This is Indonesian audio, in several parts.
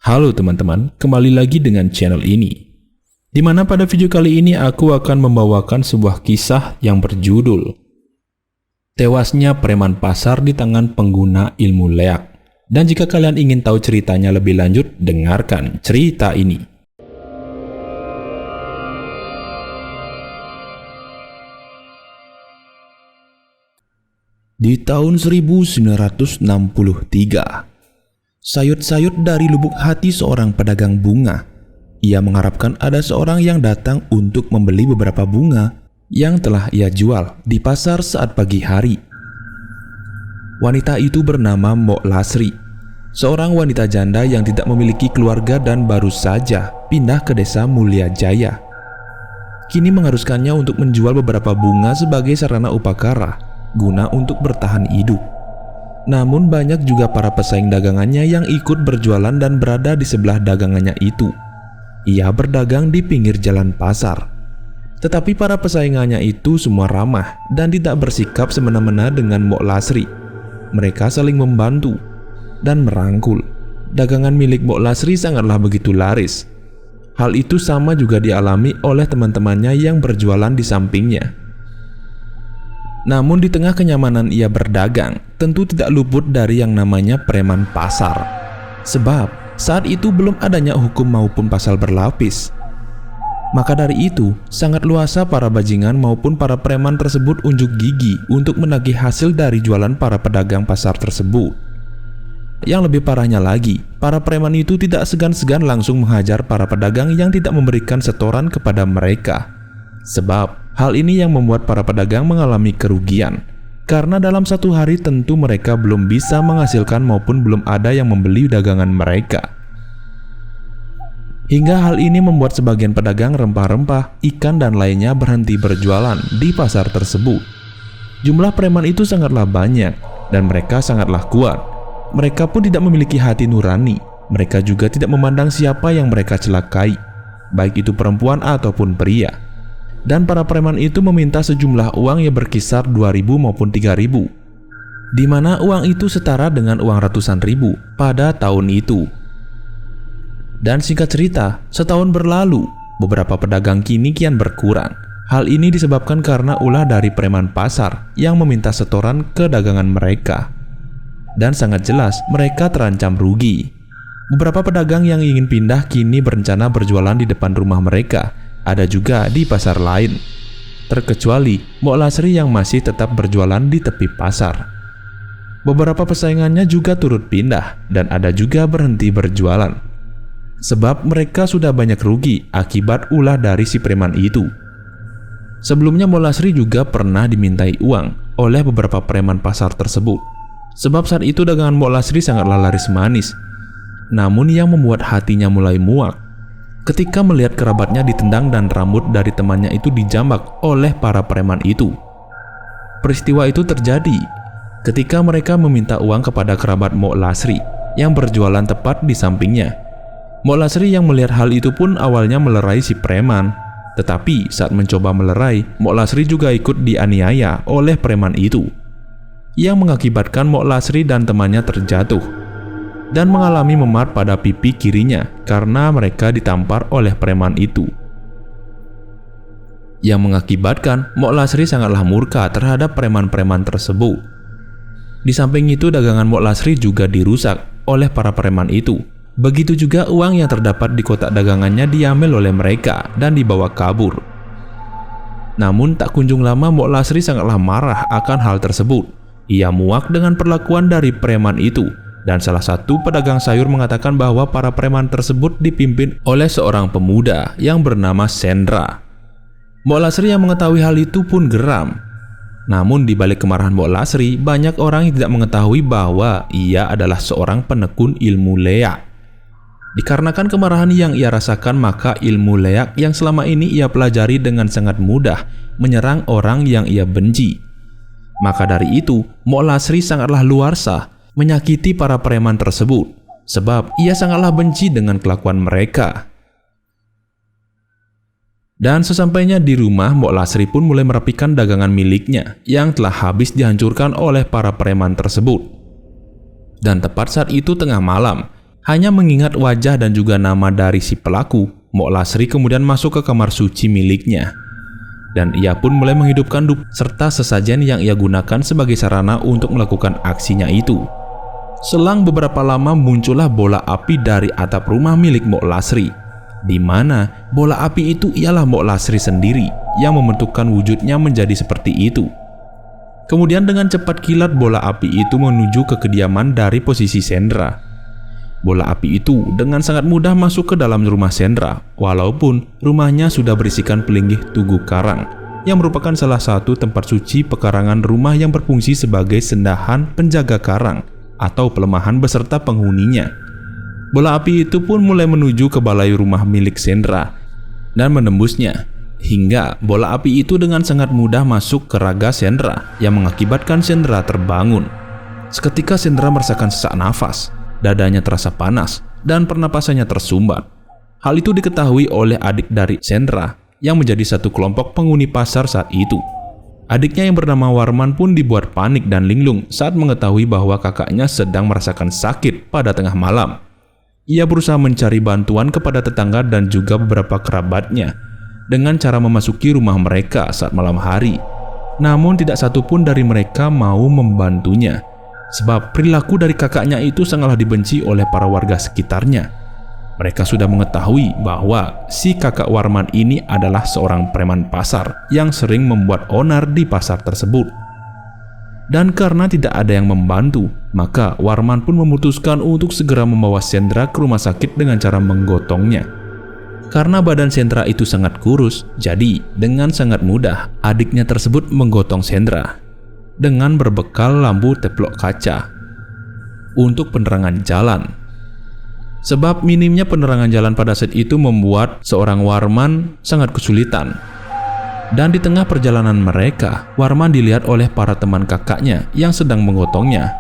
Halo teman-teman, kembali lagi dengan channel ini. Dimana pada video kali ini aku akan membawakan sebuah kisah yang berjudul Tewasnya Preman Pasar di Tangan Pengguna Ilmu Leak. Dan jika kalian ingin tahu ceritanya lebih lanjut, dengarkan cerita ini. Di tahun 1963, sayut-sayut dari lubuk hati seorang pedagang bunga. Ia mengharapkan ada seorang yang datang untuk membeli beberapa bunga yang telah ia jual di pasar saat pagi hari. Wanita itu bernama Mbok Lasri, seorang wanita janda yang tidak memiliki keluarga dan baru saja pindah ke desa Mulia Jaya. Kini mengharuskannya untuk menjual beberapa bunga sebagai sarana upakara guna untuk bertahan hidup. Namun banyak juga para pesaing dagangannya yang ikut berjualan dan berada di sebelah dagangannya itu. Ia berdagang di pinggir jalan pasar. Tetapi para pesaingannya itu semua ramah dan tidak bersikap semena-mena dengan Mbok Lasri. Mereka saling membantu dan merangkul. Dagangan milik Mbok Lasri sangatlah begitu laris. Hal itu sama juga dialami oleh teman-temannya yang berjualan di sampingnya. Namun di tengah kenyamanan ia berdagang, tentu tidak luput dari yang namanya preman pasar. Sebab saat itu belum adanya hukum maupun pasal berlapis. Maka dari itu, sangat luasa para bajingan maupun para preman tersebut unjuk gigi untuk menagih hasil dari jualan para pedagang pasar tersebut. Yang lebih parahnya lagi, para preman itu tidak segan-segan langsung menghajar para pedagang yang tidak memberikan setoran kepada mereka. Sebab hal ini yang membuat para pedagang mengalami kerugian, karena dalam satu hari tentu mereka belum bisa menghasilkan maupun belum ada yang membeli dagangan mereka. Hingga hal ini membuat sebagian pedagang rempah-rempah, ikan dan lainnya berhenti berjualan di pasar tersebut. Jumlah preman itu sangatlah banyak dan mereka sangatlah kuat. Mereka pun tidak memiliki hati nurani. Mereka juga tidak memandang siapa yang mereka celakai, baik itu perempuan ataupun pria. Dan para preman itu meminta sejumlah uang yang berkisar 2.000 maupun 3.000, di mana uang itu setara dengan uang ratusan ribu pada tahun itu. Dan singkat cerita, setahun berlalu, beberapa pedagang kini kian berkurang. Hal ini disebabkan karena ulah dari preman pasar yang meminta setoran ke dagangan mereka. Dan sangat jelas mereka terancam rugi. Beberapa pedagang yang ingin pindah kini berencana berjualan di depan rumah mereka. Ada juga di pasar lain, terkecuali Mbok Lasri yang masih tetap berjualan di tepi pasar. Beberapa pesaingannya juga turut pindah dan ada juga berhenti berjualan, sebab mereka sudah banyak rugi akibat ulah dari si preman itu. Sebelumnya Mbok Lasri juga pernah dimintai uang oleh beberapa preman pasar tersebut, sebab saat itu dagangan Mbok Lasri sangatlah laris manis. Namun yang membuat hatinya mulai muak ketika melihat kerabatnya ditendang dan rambut dari temannya itu dijambak oleh para preman itu. Peristiwa itu terjadi ketika mereka meminta uang kepada kerabat Mbok Lasri yang berjualan tepat di sampingnya. Mbok Lasri yang melihat hal itu pun awalnya melerai si preman. Tetapi saat mencoba melerai, Mbok Lasri juga ikut dianiaya oleh preman itu, yang mengakibatkan Mbok Lasri dan temannya terjatuh dan mengalami memar pada pipi kirinya karena mereka ditampar oleh preman itu, yang mengakibatkan Mbok Lasri sangatlah murka terhadap preman-preman tersebut. Di samping itu dagangan Mbok Lasri juga dirusak oleh para preman itu. Begitu juga uang yang terdapat di kotak dagangannya diambil oleh mereka dan dibawa kabur. Namun tak kunjung lama Mbok Lasri sangatlah marah akan hal tersebut. Ia muak dengan perlakuan dari preman itu. Dan salah satu pedagang sayur mengatakan bahwa para preman tersebut dipimpin oleh seorang pemuda yang bernama Sendra. Mbok Lasri yang mengetahui hal itu pun geram. Namun di balik kemarahan Mbok Lasri, banyak orang yang tidak mengetahui bahwa ia adalah seorang penekun ilmu leak. Dikarenakan kemarahan yang ia rasakan, maka ilmu leak yang selama ini ia pelajari dengan sangat mudah menyerang orang yang ia benci. Maka dari itu, Mbok Lasri sangatlah luarsa menyakiti para preman tersebut, sebab ia sangatlah benci dengan kelakuan mereka. Dan sesampainya di rumah, Mbok Lasri pun mulai merapikan dagangan miliknya yang telah habis dihancurkan oleh para preman tersebut. Dan tepat saat itu tengah malam, Hanya mengingat wajah dan juga nama dari si pelaku, Mok Lasri kemudian masuk ke kamar suci miliknya. Dan ia pun mulai menghidupkan dup serta sesajen yang ia gunakan sebagai sarana untuk melakukan aksinya itu. Selang beberapa lama muncullah bola api dari atap rumah milik Mok Lasri, di mana bola api itu ialah Mok Lasri sendiri yang membentukkan wujudnya menjadi seperti itu. Kemudian dengan cepat kilat bola api itu menuju ke kediaman dari posisi Sendra. Bola api itu dengan sangat mudah masuk ke dalam rumah Sendra, walaupun rumahnya sudah berisikan pelinggih tugu karang, yang merupakan salah satu tempat suci pekarangan rumah yang berfungsi sebagai sendahan penjaga karang atau pelemahan beserta penghuninya. Bola api itu pun mulai menuju ke balai rumah milik Sendra dan menembusnya, hingga bola api itu dengan sangat mudah masuk ke raga Sendra yang mengakibatkan Sendra terbangun. Seketika Sendra merasakan sesak nafas, dadanya terasa panas, dan pernapasannya tersumbat. Hal itu diketahui oleh adik dari Sendra yang menjadi satu kelompok penghuni pasar saat itu. Adiknya yang bernama Warman pun dibuat panik dan linglung saat mengetahui bahwa kakaknya sedang merasakan sakit pada tengah malam. Ia berusaha mencari bantuan kepada tetangga dan juga beberapa kerabatnya dengan cara memasuki rumah mereka saat malam hari. Namun tidak satu pun dari mereka mau membantunya, sebab perilaku dari kakaknya itu sangatlah dibenci oleh para warga sekitarnya. Mereka sudah mengetahui bahwa si kakak Warman ini adalah seorang preman pasar yang sering membuat onar di pasar tersebut. Dan karena tidak ada yang membantu, maka Warman pun memutuskan untuk segera membawa Sendra ke rumah sakit dengan cara menggotongnya. Karena badan Sendra itu sangat kurus, jadi dengan sangat mudah adiknya tersebut menggotong Sendra dengan berbekal lampu teplok kaca untuk penerangan jalan. Sebab minimnya penerangan jalan pada saat itu membuat seorang Warman sangat kesulitan. Dan di tengah perjalanan mereka, Warman dilihat oleh para teman kakaknya yang sedang menggotongnya.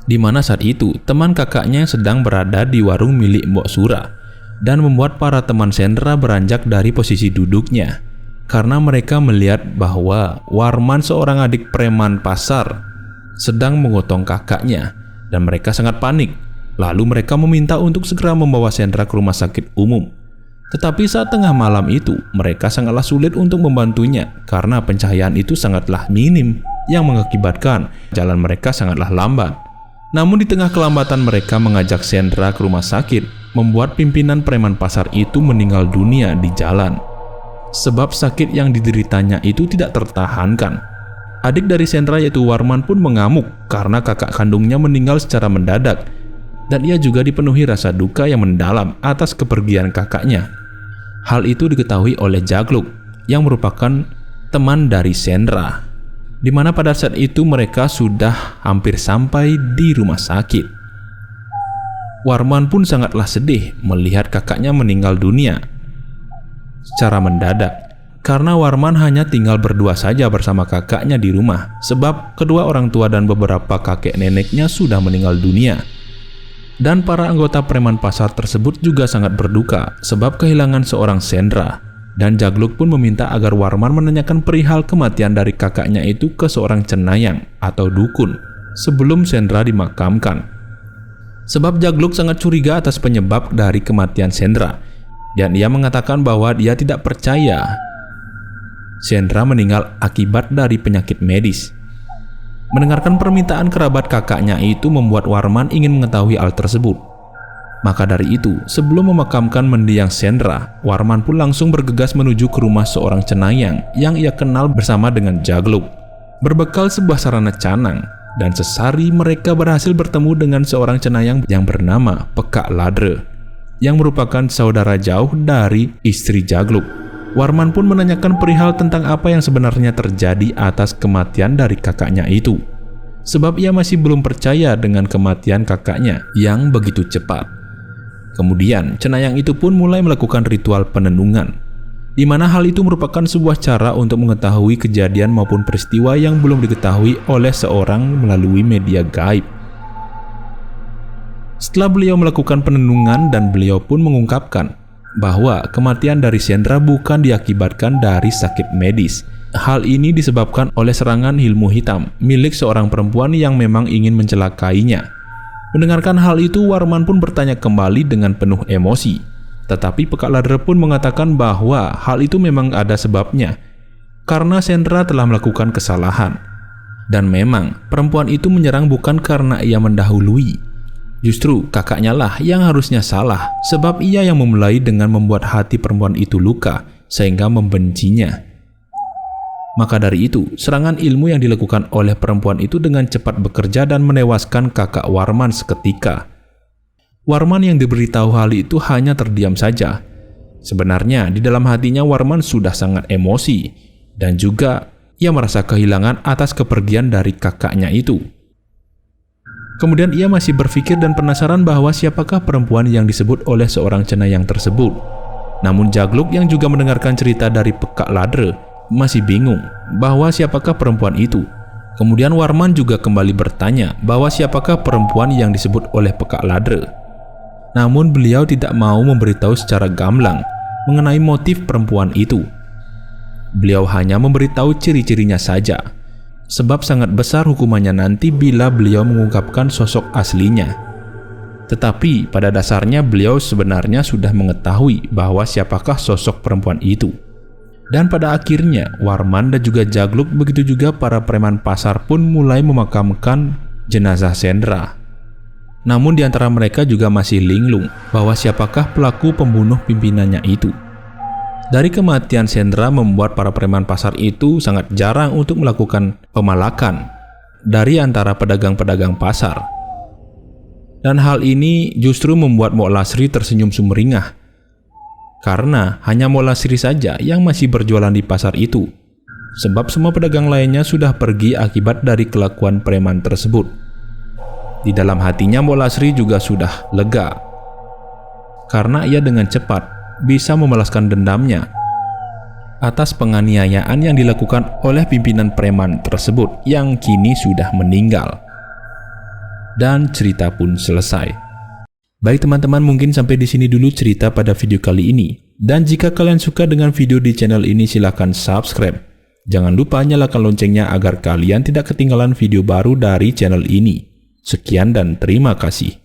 Di mana saat itu teman kakaknya sedang berada di warung milik Mbok Sura dan membuat para teman Sendra beranjak dari posisi duduknya karena mereka melihat bahwa Warman seorang adik preman pasar sedang menggotong kakaknya dan mereka sangat panik. Lalu mereka meminta untuk segera membawa Sendra ke rumah sakit umum. Tetapi saat tengah malam itu, mereka sangatlah sulit untuk membantunya karena pencahayaan itu sangatlah minim yang mengakibatkan jalan mereka sangatlah lambat. Namun di tengah kelambatan mereka mengajak Sendra ke rumah sakit, membuat pimpinan preman pasar itu meninggal dunia di jalan. Sebab sakit yang dideritanya itu tidak tertahankan. Adik dari Sendra yaitu Warman pun mengamuk karena kakak kandungnya meninggal secara mendadak. Dan ia juga dipenuhi rasa duka yang mendalam atas kepergian kakaknya. Hal itu diketahui oleh Jagluk yang merupakan teman dari Sendra, di mana pada saat itu mereka sudah hampir sampai di rumah sakit. Warman pun sangatlah sedih melihat kakaknya meninggal dunia secara mendadak, karena Warman hanya tinggal berdua saja bersama kakaknya di rumah, sebab kedua orang tua dan beberapa kakek neneknya sudah meninggal dunia. Dan para anggota preman pasar tersebut juga sangat berduka sebab kehilangan seorang Sendra. Dan Jagluk pun meminta agar Warman menanyakan perihal kematian dari kakaknya itu ke seorang cenayang atau dukun sebelum Sendra dimakamkan. Sebab Jagluk sangat curiga atas penyebab dari kematian Sendra, dan ia mengatakan bahwa dia tidak percaya Sendra meninggal akibat dari penyakit medis. Mendengarkan permintaan kerabat kakaknya itu membuat Warman ingin mengetahui hal tersebut. Maka dari itu, sebelum memakamkan mendiang Sendra, Warman pun langsung bergegas menuju ke rumah seorang cenayang yang ia kenal bersama dengan Jagluk. Berbekal sebuah sarana canang, dan sesari mereka berhasil bertemu dengan seorang cenayang yang bernama Pekak Ladre, yang merupakan saudara jauh dari istri Jagluk. Warman pun menanyakan perihal tentang apa yang sebenarnya terjadi atas kematian dari kakaknya itu, sebab ia masih belum percaya dengan kematian kakaknya yang begitu cepat. Kemudian cenayang itu pun mulai melakukan ritual penenungan, di mana hal itu merupakan sebuah cara untuk mengetahui kejadian maupun peristiwa yang belum diketahui oleh seorang melalui media gaib. Setelah beliau melakukan penenungan dan beliau pun mengungkapkan bahwa kematian dari Sendra bukan diakibatkan dari sakit medis. Hal ini disebabkan oleh serangan ilmu hitam milik seorang perempuan yang memang ingin mencelakainya. Mendengarkan hal itu, Warman pun bertanya kembali dengan penuh emosi. Tetapi Pekak Ladre pun mengatakan bahwa hal itu memang ada sebabnya, karena Sendra telah melakukan kesalahan. Dan memang perempuan itu menyerang bukan karena ia mendahului. Justru kakaknya lah yang harusnya salah, sebab ia yang memulai dengan membuat hati perempuan itu luka sehingga membencinya. Maka dari itu, serangan ilmu yang dilakukan oleh perempuan itu dengan cepat bekerja dan menewaskan kakak Warman seketika. Warman yang diberitahu hal itu hanya terdiam saja. Sebenarnya di dalam hatinya Warman sudah sangat emosi, dan juga ia merasa kehilangan atas kepergian dari kakaknya itu. Kemudian ia masih berpikir dan penasaran bahwa siapakah perempuan yang disebut oleh seorang cenayang tersebut. Namun Jagluk yang juga mendengarkan cerita dari Pekak Ladre masih bingung bahwa siapakah perempuan itu. Kemudian Warman juga kembali bertanya bahwa siapakah perempuan yang disebut oleh Pekak Ladre. Namun beliau tidak mau memberitahu secara gamblang mengenai motif perempuan itu. Beliau hanya memberitahu ciri-cirinya saja, sebab sangat besar hukumannya nanti bila beliau mengungkapkan sosok aslinya. Tetapi pada dasarnya beliau sebenarnya sudah mengetahui bahwa siapakah sosok perempuan itu. Dan pada akhirnya Warman dan juga Jagluk, begitu juga para preman pasar pun mulai memakamkan jenazah Sendra. Namun di antara mereka juga masih linglung bahwa siapakah pelaku pembunuh pimpinannya itu. Dari kematian Sendra membuat para preman pasar itu sangat jarang untuk melakukan pemalakan dari antara pedagang-pedagang pasar. Dan hal ini justru membuat Mok Lasri tersenyum sumringah, karena hanya Mok Lasri saja yang masih berjualan di pasar itu, sebab semua pedagang lainnya sudah pergi akibat dari kelakuan preman tersebut. Di dalam hatinya Mok Lasri juga sudah lega, karena ia dengan cepat bisa membalaskan dendamnya atas penganiayaan yang dilakukan oleh pimpinan preman tersebut yang kini sudah meninggal. Dan cerita pun selesai. Baik teman-teman, mungkin sampai di sini dulu cerita pada video kali ini. Dan jika kalian suka dengan video di channel ini, silahkan subscribe. Jangan lupa nyalakan loncengnya agar kalian tidak ketinggalan video baru dari channel ini. Sekian dan terima kasih.